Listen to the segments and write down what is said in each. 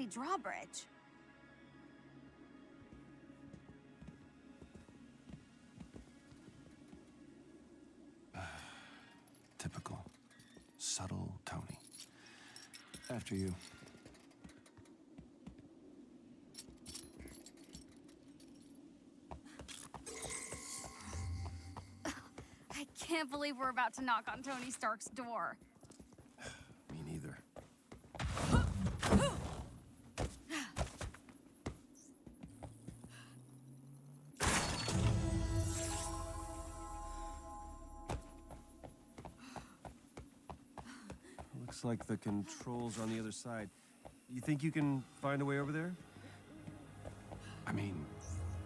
fancy drawbridge. Typical. Subtle Tony. After you. I can't believe we're about to knock on Tony Stark's door. Me neither. Looks like the controls are on the other side. You think you can find a way over there? I mean,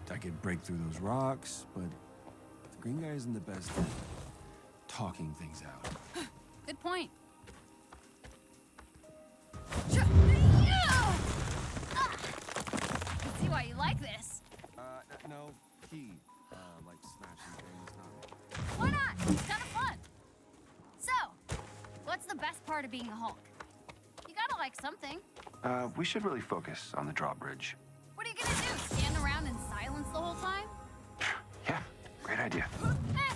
I could break through those rocks, but the green guy isn't the best at talking things out. Good point. I see why you like this. No, he, like smashing things, not... Why not? It's kind of fun. So, what's the best part of being a Hulk? You gotta like something. We should really focus on the drawbridge. What are you gonna do? Stand around in silence the whole time? Yeah, great idea.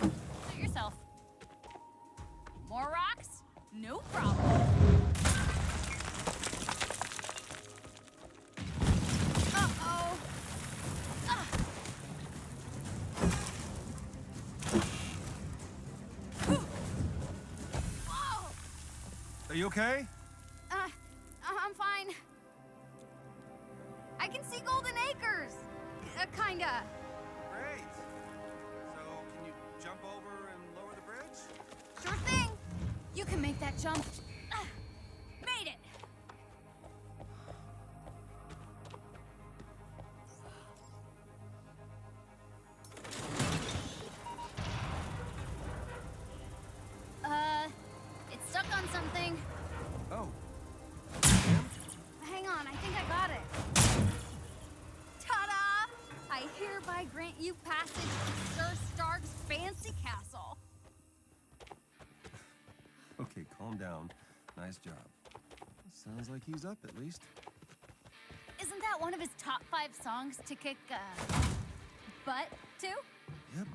Suit yourself. More rocks? No problem. Uh-oh. Whoa! Are you okay? I'm fine. I can see Golden Acres. Kinda. Great. So, can you jump over and lower the bridge? Sure thing. You can make that jump. Made it. It's stuck on something. Oh. Hang on, I think I got it. Ta-da! I hereby grant you passage to Sir Stark's fancy castle. Okay, calm down. Nice job. Sounds like he's up, at least. Isn't that one of his top 5 songs to kick, butt to? Yep.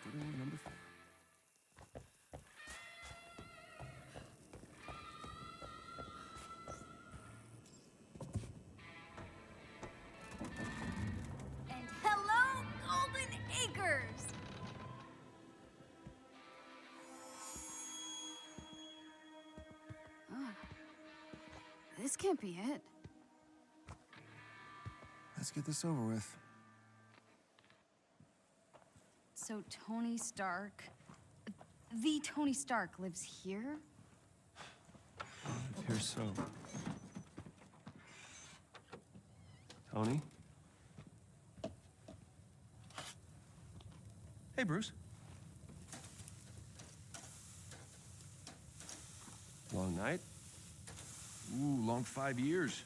Good old number 4. And hello, Golden Acres! This can't be it. Let's get this over with. So Tony Stark, the Tony Stark lives here? It appears so. Tony? Hey, Bruce. Long night? Ooh, long 5 years.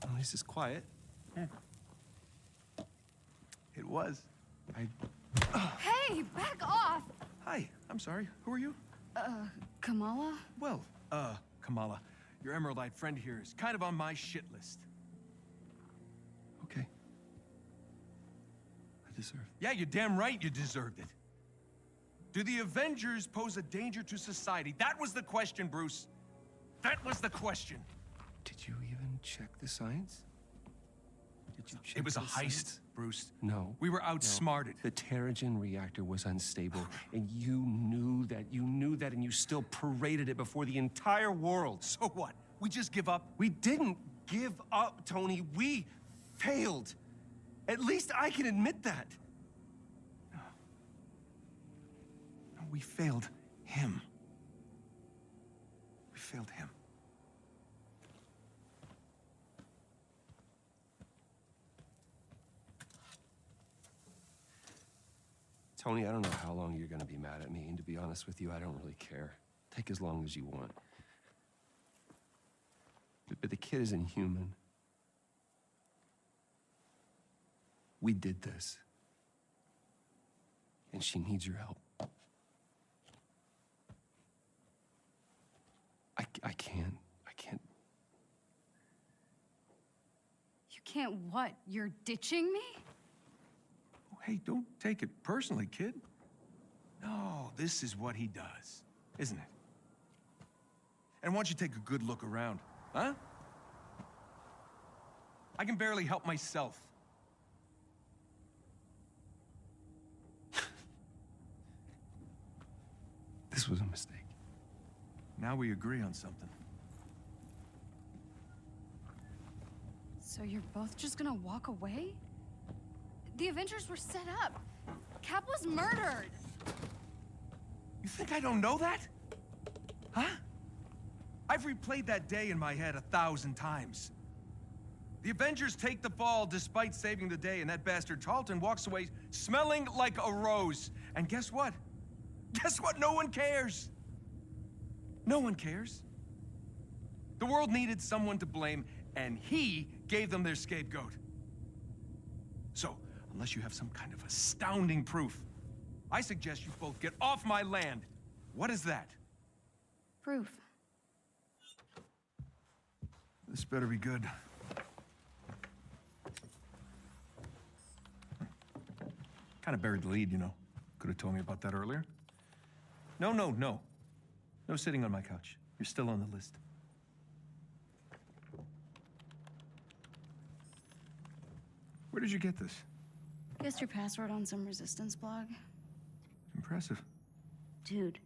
At least it's quiet. It was. Hey, back off! Hi, I'm sorry. Who are you? Kamala? Well, Kamala, your Emerald-eyed friend here is kind of on my shit list. Okay. I deserve. Yeah, you're damn right you deserved it. Do the Avengers pose a danger to society? That was the question, Bruce. That was the question. Did you even check the science? Did you check It was a the heist, science? Bruce. No. We were outsmarted. The Terrigen reactor was unstable, and you knew that, and you still paraded it before the entire world. So what? We just give up? We didn't give up, Tony. We failed. At least I can admit that. No, we failed him. We failed him. Tony, I don't know how long you're gonna be mad at me, and to be honest with you, I don't really care. Take as long as you want. But the kid isn't human. We did this. And she needs your help. I can't. I can't. You can't what? You're ditching me? Oh, hey, don't take it personally, kid. No, this is what he does, isn't it? And why don't you take a good look around, huh? I can barely help myself. This was a mistake. Now we agree on something. So you're both just gonna walk away? The Avengers were set up. Cap was murdered. You think I don't know that? Huh? I've replayed that day in my head 1,000 times. The Avengers take the fall despite saving the day, and that bastard Tarleton walks away smelling like a rose. And guess what? Guess what? No one cares. No one cares. The world needed someone to blame, and he gave them their scapegoat. So, unless you have some kind of astounding proof, I suggest you both get off my land. What is that? Proof. This better be good. Kind of buried the lead, you know. Could have told me about that earlier. No. No sitting on my couch. You're still on the list. Where did you get this? Guessed your password on some resistance blog? Impressive. Dude,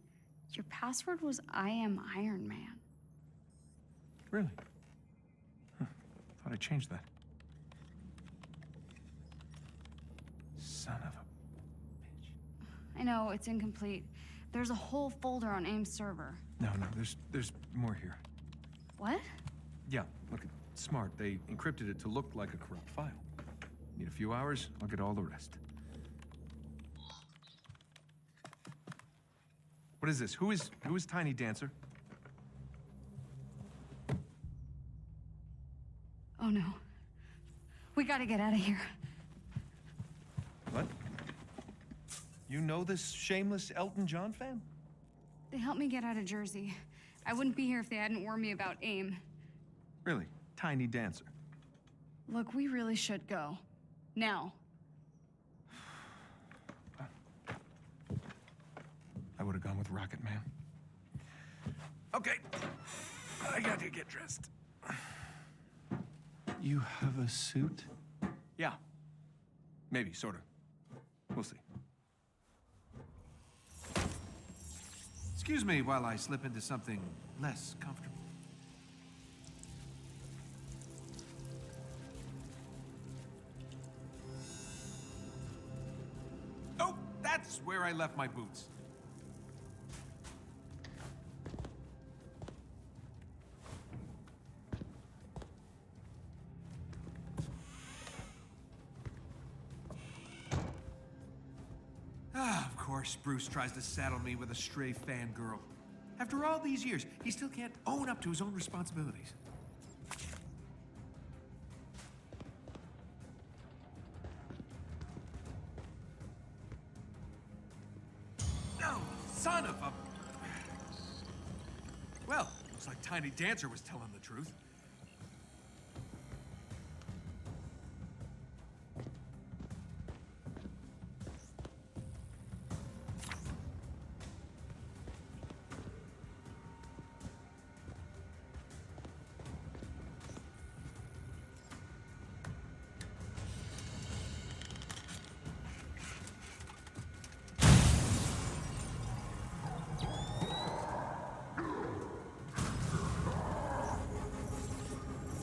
your password was I am Iron Man. Really? Huh. Thought I changed that. Son of a bitch. I know, it's incomplete. There's a whole folder on AIM's server. No, there's more here. What? Yeah, look, it's smart. They encrypted it to look like a corrupt file. Need a few hours, I'll get all the rest. What is this? Who is Tiny Dancer? Oh no. We gotta get out of here. What? You know this shameless Elton John fan? They helped me get out of Jersey. I wouldn't be here if they hadn't warned me about AIM. Really? Tiny Dancer? Look, we really should go. Now. I would have gone with Rocket Man. Okay. I gotta get dressed. You have a suit? Yeah. Maybe, sort of. We'll see. Excuse me while I slip into something less comfortable. Oh, that's where I left my boots. Of course, Bruce tries to saddle me with a stray fangirl. After all these years, he still can't own up to his own responsibilities. No, son of a... Well, looks like Tiny Dancer was telling the truth.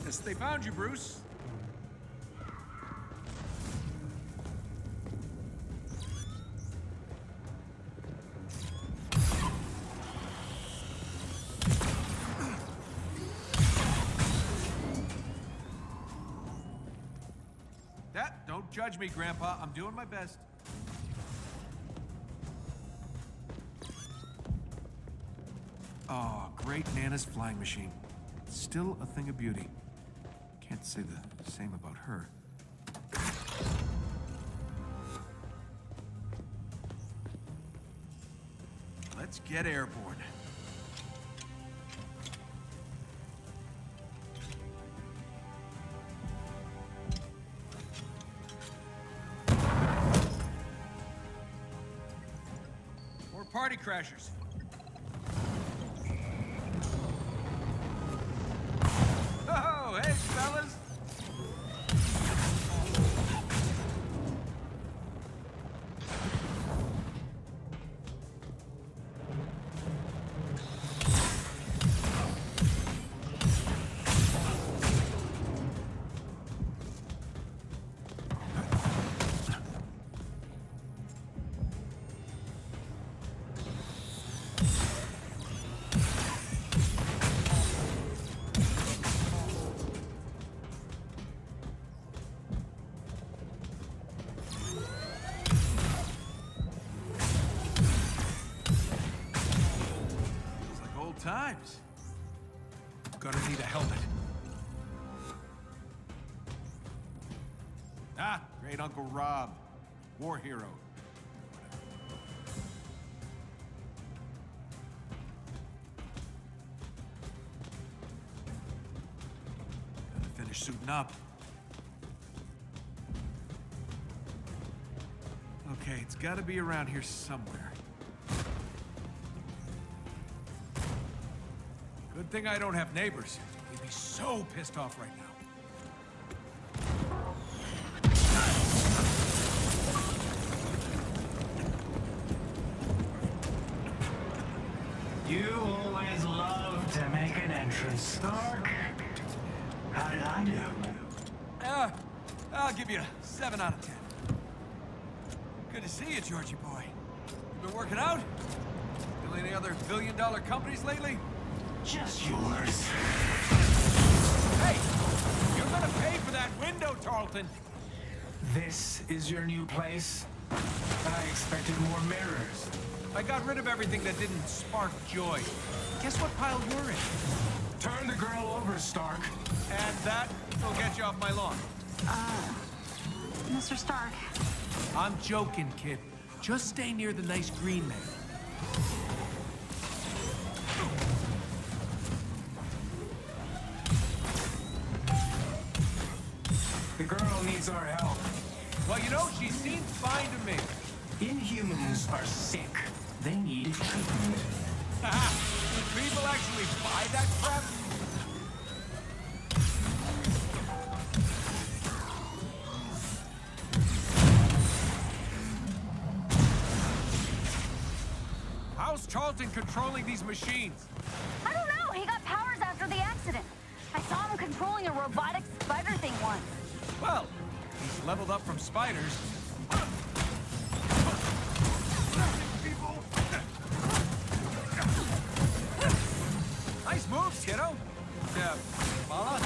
Yes, they found you, Bruce. Don't judge me, Grandpa. I'm doing my best. Oh, great Nana's flying machine. Still a thing of beauty. Can't say the same about her. Let's get airborne. party crashers. Oh, hey, fellas. Times. Gonna need a helmet. Ah, great Uncle Rob. War hero. Gotta finish suiting up. Okay, it's gotta be around here somewhere. Good thing I don't have neighbors. They'd be so pissed off right now. You always love to make an entrance, Stark. How did I do? I'll give you a 7 out of 10. Good to see you, Georgie boy. You been working out? Build any other billion-dollar companies lately? Just yours. Hey! You're gonna pay for that window, Tarleton! This is your new place? I expected more mirrors. I got rid of everything that didn't spark joy. Guess what pile you're in? Turn the girl over, Stark. And that will get you off my lawn. Mr. Stark. I'm joking, kid. Just stay near the nice green man. The girl needs our help. Well, you know, she seemed fine to me. Inhumans are sick. They need treatment. Haha! People actually buy that crap? How's Charlton controlling these machines? I don't know. He got powers after the accident. I saw him controlling a robotic spider thing once. Well, he's leveled up from spiders. Nice moves, kiddo. Yeah, Mala?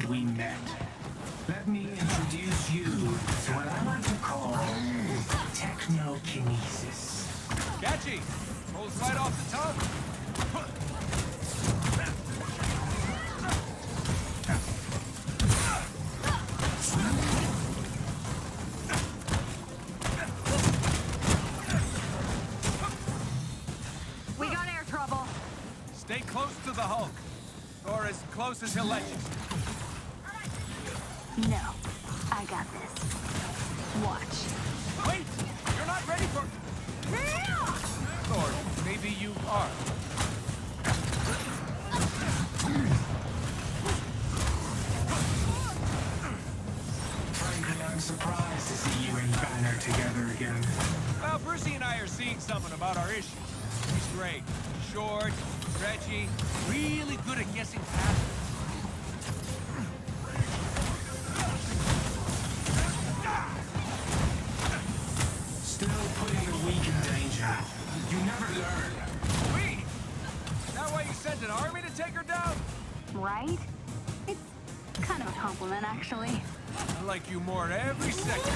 We met. Let me introduce you to what I like to call technokinesis. Catchy! Rolls right off the tongue. We got air trouble. Stay close to the Hulk. Or as close as he'll let you. No, I got this. Watch. Wait! You're not ready for... Or maybe you are. Frankly, I'm surprised to see you and Banner together again. Well, Brucey and I are seeing something about our issues. He's great. Short, stretchy, really good at guessing patterns. Still putting the weak in danger. You never learn. We? Is that why you sent an army to take her down? Right? It's kind of a compliment, actually. I like you more every second.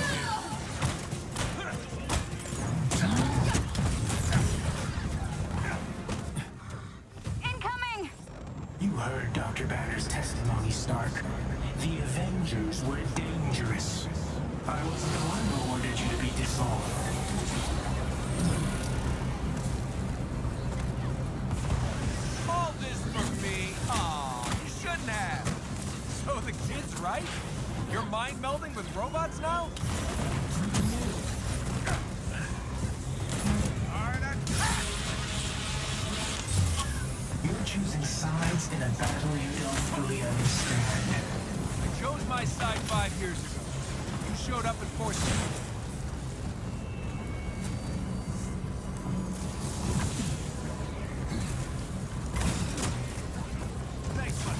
Incoming! heard Dr. Banner's testimony, Stark. The Avengers were dangerous. I was the one who ordered you to be dissolved. All this for me? Aw, you shouldn't have. So the kid's right? You're mind melding with robots now? You're choosing sides in a battle you don't fully understand. I chose my side 5 years ago. You showed up and forced me. Thanks, buddy.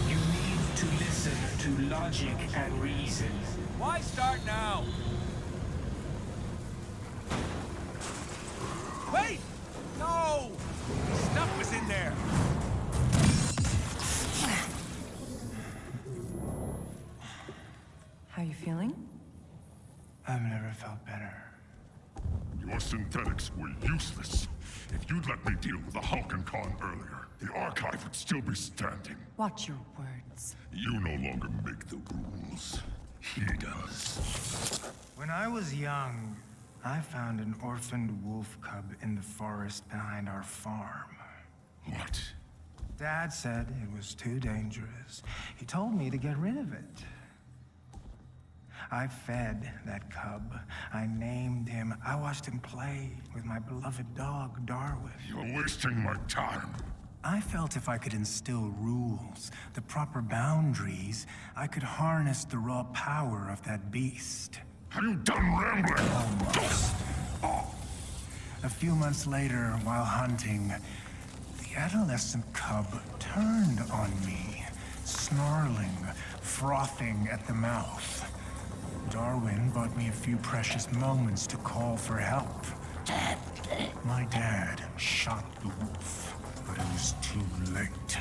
You need to listen to logic and reason. Why start now? Wait! No! Stuff was in there. How you feeling? I've never felt better. Your synthetics were useless. If you'd let me deal with the Hulk and Khan earlier, the Archive would still be standing. Watch your words. You no longer make the rules. He does. When I was young, I found an orphaned wolf cub in the forest behind our farm. What? Dad said it was too dangerous. He told me to get rid of it. I fed that cub. I named him. I watched him play with my beloved dog, Darwin. You're wasting my time. I felt if I could instill rules, the proper boundaries, I could harness the raw power of that beast. Have you done rambling? Almost. A few months later, while hunting, the adolescent cub turned on me, snarling, frothing at the mouth. Darwin bought me a few precious moments to call for help. My dad shot the wolf, but it was too late.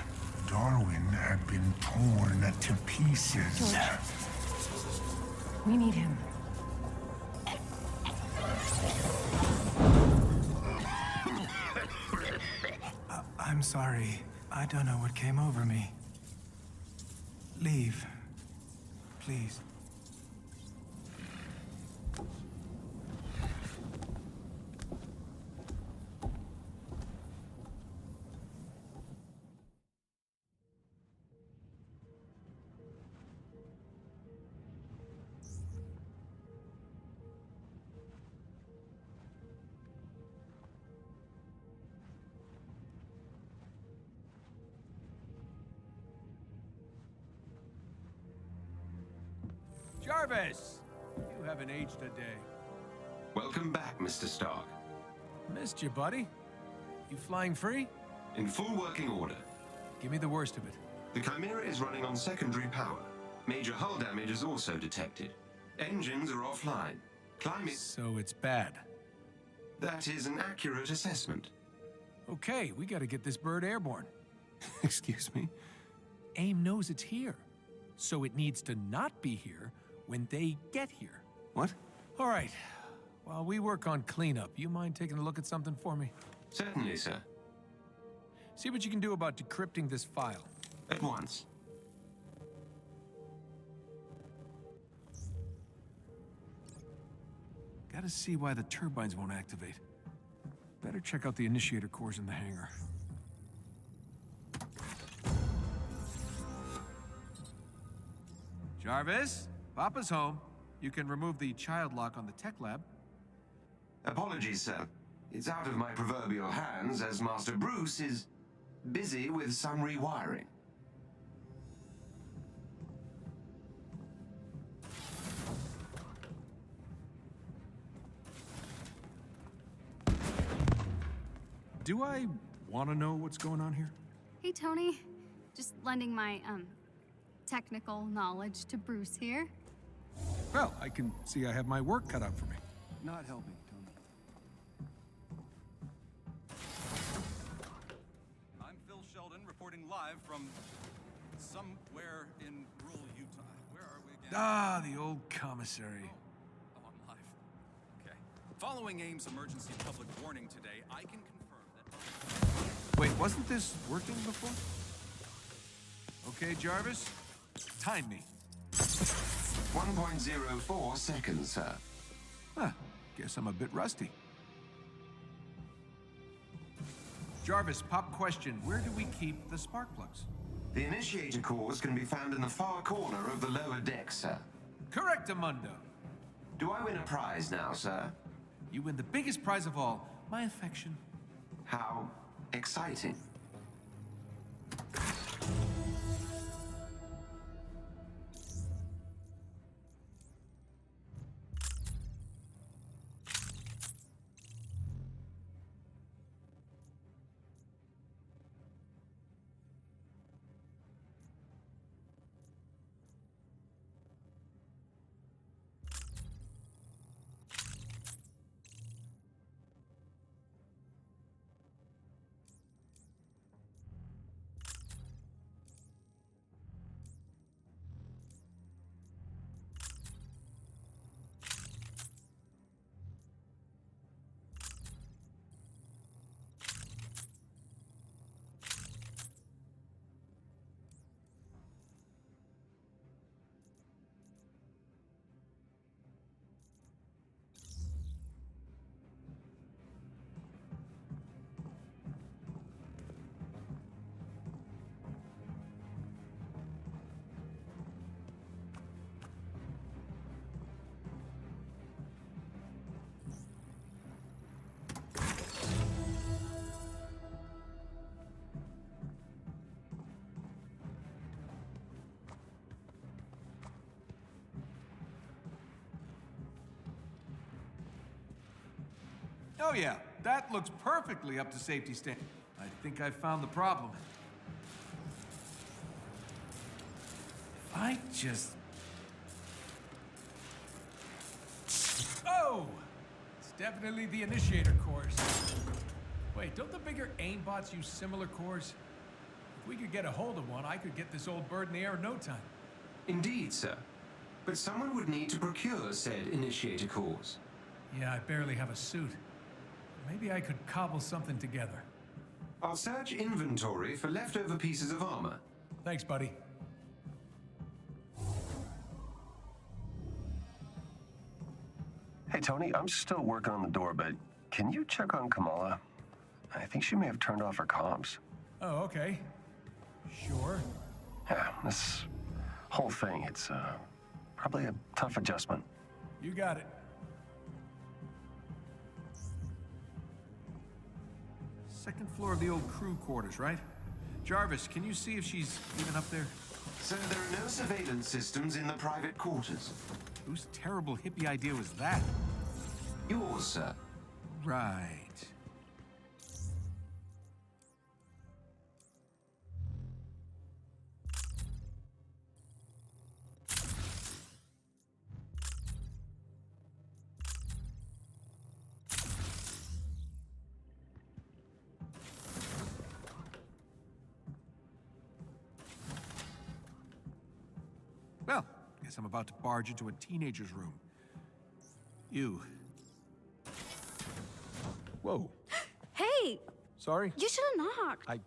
Darwin had been torn to pieces. We need him. I'm sorry. I don't know what came over me. Leave. Please. Jarvis! You haven't aged a day. Welcome back, Mr. Stark. Missed you, buddy. You flying free? In full working order. Give me the worst of it. The Chimera is running on secondary power. Major hull damage is also detected. Engines are offline. Climate... So it's bad. That is an accurate assessment. Okay, we gotta get this bird airborne. Excuse me? AIM knows it's here, so it needs to not be here when they get here. What? All right, while we work on cleanup, you mind taking a look at something for me? Certainly, sir. See what you can do about decrypting this file. At once. Gotta see why the turbines won't activate. Better check out the initiator cores in the hangar. Jarvis, Papa's home. You can remove the child lock on the tech lab. Apologies, sir. It's out of my proverbial hands as Master Bruce is busy with some rewiring. Do I want to know what's going on here? Hey, Tony. Just lending my, technical knowledge to Bruce here. Well, I can see I have my work cut out for me. Not helping, Tony. I'm Phil Sheldon reporting live from somewhere in rural Utah. Where are we again? Ah, the old commissary. Oh, I'm live. Okay. Following AIM's emergency public warning today, I can confirm that... Wait, wasn't this working before? Okay, Jarvis, time me. 1.04 seconds, sir. Huh, guess I'm a bit rusty. Jarvis, pop question. Where do we keep the spark plugs? The initiator cores can be found in the far corner of the lower deck, sir. Correctamundo. Do I win a prize now, sir? You win the biggest prize of all, my affection. How exciting. Oh yeah, that looks perfectly up to safety standards. I think I found the problem. If I just... Oh! It's definitely the initiator cores. Wait, don't the bigger aimbots use similar cores? If we could get a hold of one, I could get this old bird in the air in no time. Indeed, sir. But someone would need to procure said initiator cores. Yeah, I barely have a suit. Maybe I could cobble something together. I'll search inventory for leftover pieces of armor. Thanks, buddy. Hey, Tony, I'm still working on the door, but can you check on Kamala? I think she may have turned off her comms. Oh, okay. Sure. Yeah, this whole thing, it's probably a tough adjustment. You got it. Second floor of the old crew quarters, right? Jarvis, can you see if she's even up there? So there are no surveillance systems in the private quarters. Whose terrible hippie idea was that? Yours, sir. Right. Well, guess I'm about to barge into a teenager's room. You. Whoa. Hey, Sorry. you should have knocked. I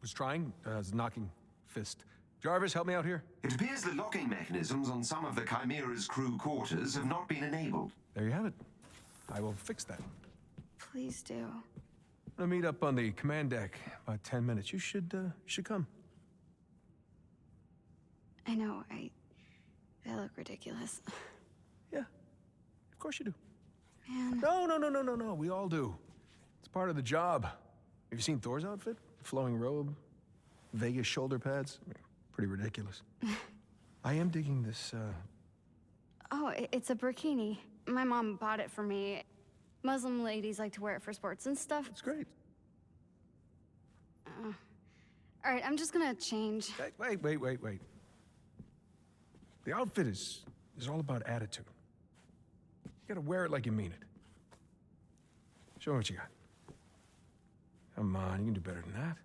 was trying. I was knocking fist. Jarvis, help me out here. It appears the locking mechanisms on some of the Chimera's crew quarters have not been enabled. There you have it. I will fix that. Please do. I'll meet up on the command deck about 10 minutes. You should come. I know, I look ridiculous. Yeah. Of course you do. Man. No. We all do. It's part of the job. Have you seen Thor's outfit? Flowing robe, Vegas shoulder pads. Pretty ridiculous. I am digging this, Oh, it's a burkini. My mom bought it for me. Muslim ladies like to wear it for sports and stuff. It's great. All right, I'm just gonna change. Wait. The outfit is all about attitude. You gotta wear it like you mean it. Show me what you got. Come on, you can do better than that.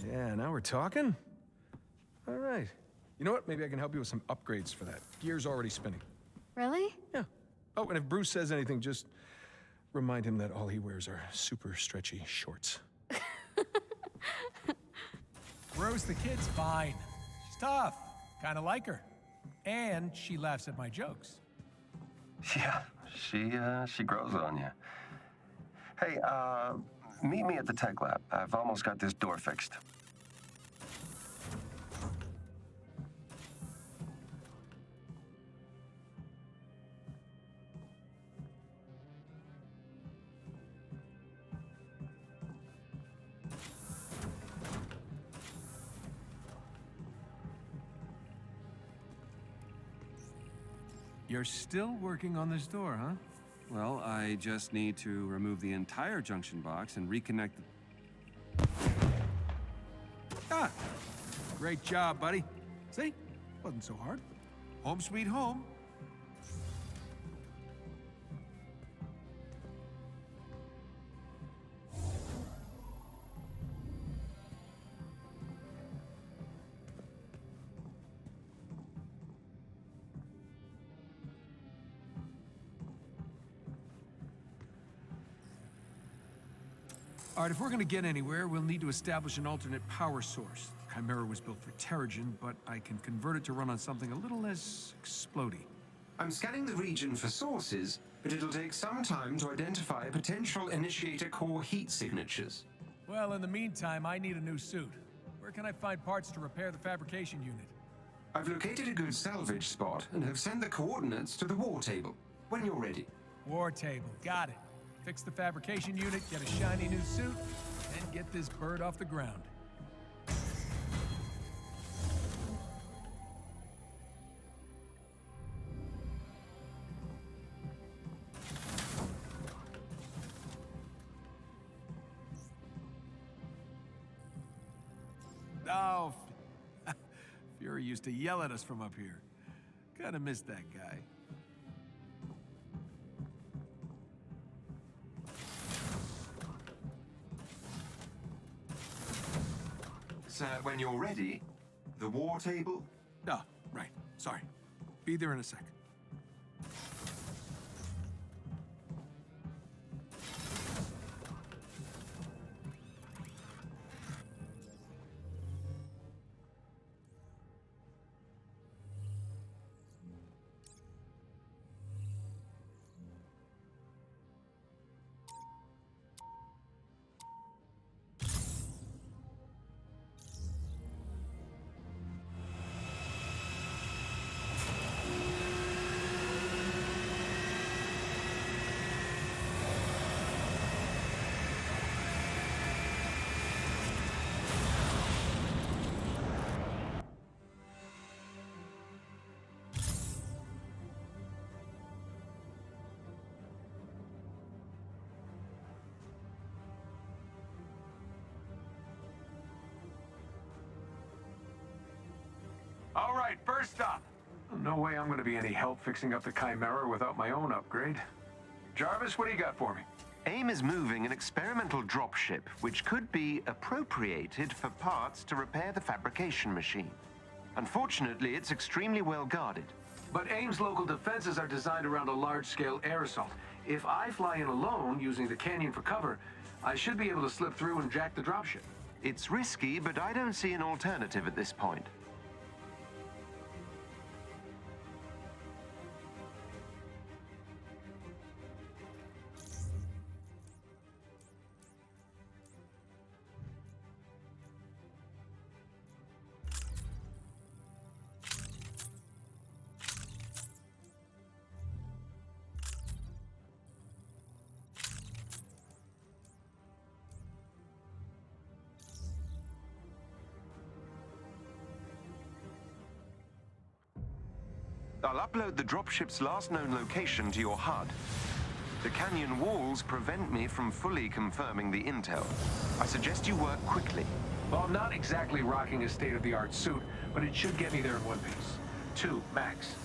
Yeah, now we're talking. All right. You know what? Maybe I can help you with some upgrades for that. Gear's already spinning. Really? Yeah. Oh, and if Bruce says anything, just remind him that all he wears are super stretchy shorts. Rose the kid's fine. She's tough. Kinda like her. And she laughs at my jokes. Yeah, she grows on you. Hey, meet me at the tech lab. I've almost got this door fixed. You're still working on this door, huh? Well, I just need to remove the entire junction box and reconnect the... Ah! Great job, buddy. See? Wasn't so hard. Home sweet home. All right, if we're gonna get anywhere, we'll need to establish an alternate power source. Chimera was built for Terrigen, but I can convert it to run on something a little less explodey. I'm scanning the region for sources, but it'll take some time to identify potential initiator core heat signatures. Well, in the meantime, I need a new suit. Where can I find parts to repair the fabrication unit? I've located a good salvage spot and have sent the coordinates to the war table. When you're ready. War table, got it. Fix the fabrication unit, get a shiny new suit, and get this bird off the ground. Oh, Fury used to yell at us from up here. Kinda missed that guy. Sir, when you're ready, the war table. Oh, right. Sorry. Be there in a sec. All right, first up. No way I'm gonna be any help fixing up the Chimera without my own upgrade. Jarvis, what do you got for me? AIM is moving an experimental dropship, which could be appropriated for parts to repair the fabrication machine. Unfortunately, it's extremely well guarded. But AIM's local defenses are designed around a large-scale air assault. If I fly in alone, using the canyon for cover, I should be able to slip through and jack the dropship. It's risky, but I don't see an alternative at this point. I'll upload the dropship's last known location to your HUD. The canyon walls prevent me from fully confirming the intel. I suggest you work quickly. Well, I'm not exactly rocking a state-of-the-art suit, but it should get me there in one piece. 2, max.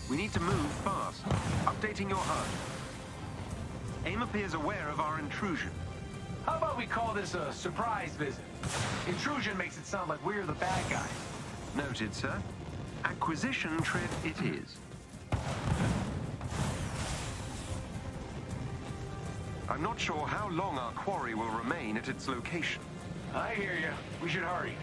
We need to move fast. Updating your HUD. AIM appears aware of our intrusion. How about we call this a surprise visit? Intrusion makes it sound like we're the bad guys. Noted, sir. Acquisition trip it is. I'm not sure how long our quarry will remain at its location. I hear you. We should hurry.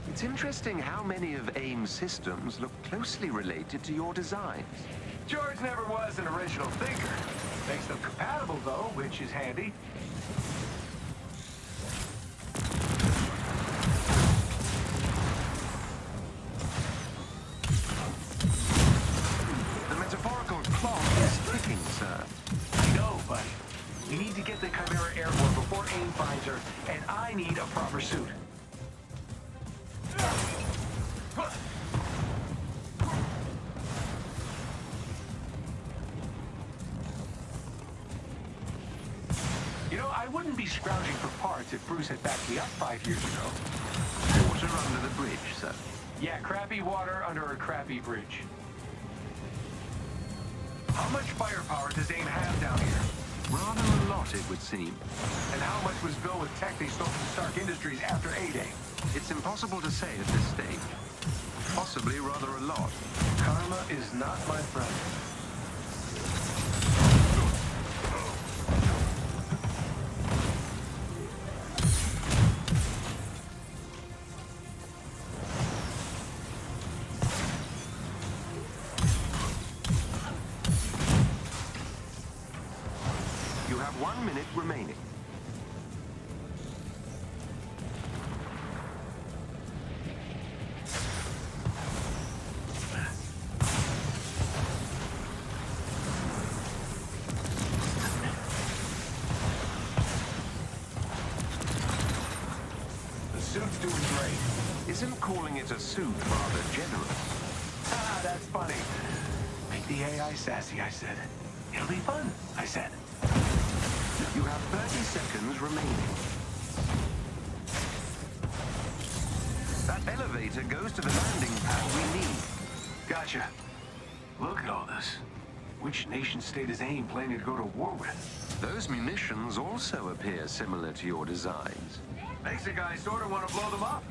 It's interesting how many of AIM's systems look closely related to your designs. George never was an original thinker. Makes them compatible, though, which is handy. The metaphorical clock is ticking, sir. I know, buddy. We need to get the Chimera airborne before AIM finds her, and I need a proper suit. You know, I wouldn't be scrounging for parts if Bruce had backed me up 5 years ago. Water under the bridge, sir. Yeah, crappy water under a crappy bridge. How much firepower does AIM have down here? Rather a lot, it would seem. And how much was built with tech they stole from Stark Industries after A-Day? It's impossible to say at this stage. Possibly rather a lot. Karma is not my friend. You have 1 minute remaining. The suit's doing great. Isn't calling it a suit rather generous? Ah, that's funny. Make the AI sassy, I said. It'll be fun, I said. You have 30 seconds remaining. That elevator goes to the landing pad we need. Gotcha. Look at all this. Which nation-state is AIM planning to go to war with? Those munitions also appear similar to your designs. Makes a guy sort of want to blow them up.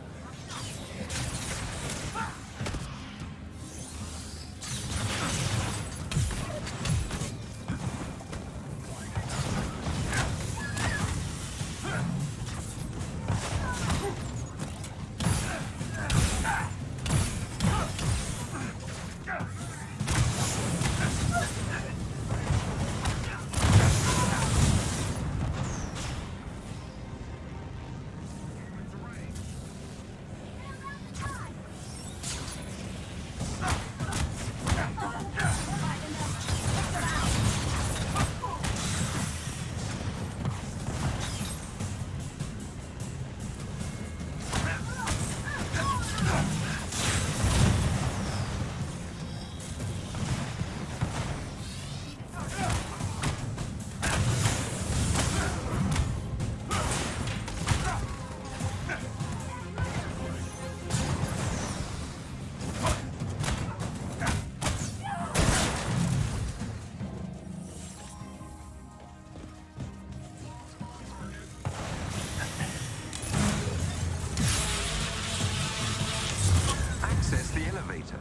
Access the elevator.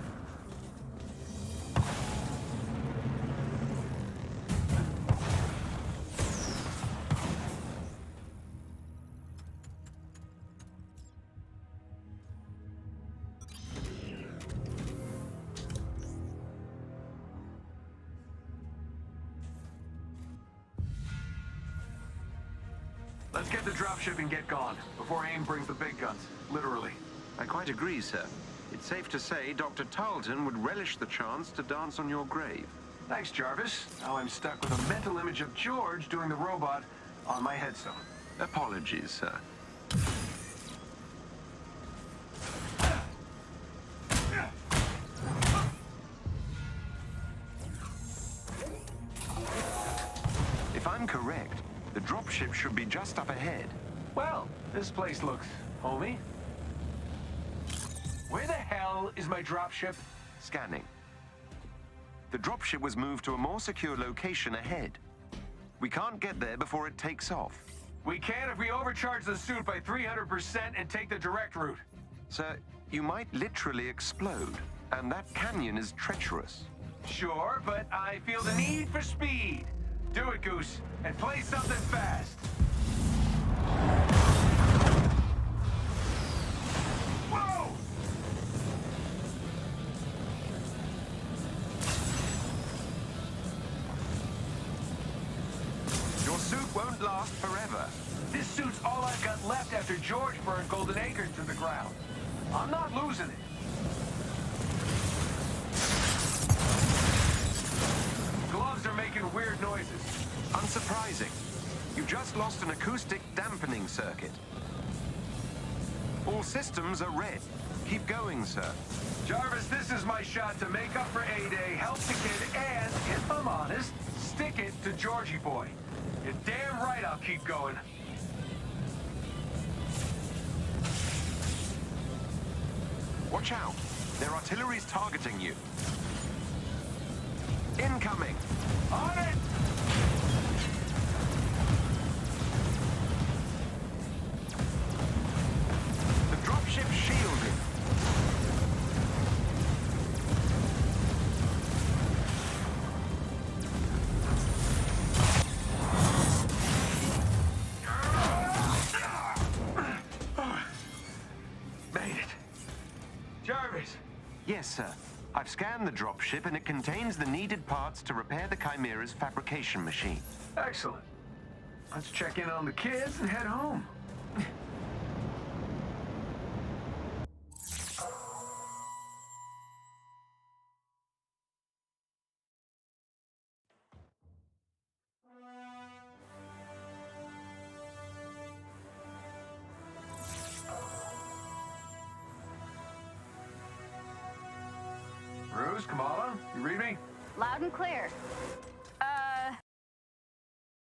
Let's get the dropship and get gone, before AIM brings the big guns. Literally. I quite agree, sir. It's safe to say Dr. Tarleton would relish the chance to dance on your grave. Thanks, Jarvis. Now I'm stuck with a mental image of George doing the robot on my headstone. Apologies, sir. If I'm correct, the dropship should be just up ahead. Well, this place looks homey. Where the hell is my dropship? Scanning. The dropship was moved to a more secure location ahead. We can't get there before it takes off. We can if we overcharge the suit by 300% and take the direct route. Sir, you might literally explode, and that canyon is treacherous. Sure, but I feel the need for speed. Do it, Goose, and play something fast. Whoa! Your suit won't last forever. This suit's all I've got left after George burned Golden Acres to the ground. I'm not losing it. Gloves are making weird noises. Unsurprising. You just lost an acoustic dampening circuit. All systems are red. Keep going, sir. Jarvis, this is my shot to make up for A-Day, help the kid, and, if I'm honest, stick it to Georgie boy. You're damn right I'll keep going. Watch out. Their artillery's targeting you. Incoming. On it! The dropship shielded. Made it. Jarvis! Yes, sir. I've scanned the dropship and it contains the needed parts to repair the Chimera's fabrication machine. Excellent. Let's check in on the kids and head home. Bruce, Kamala, you read me? Loud and clear.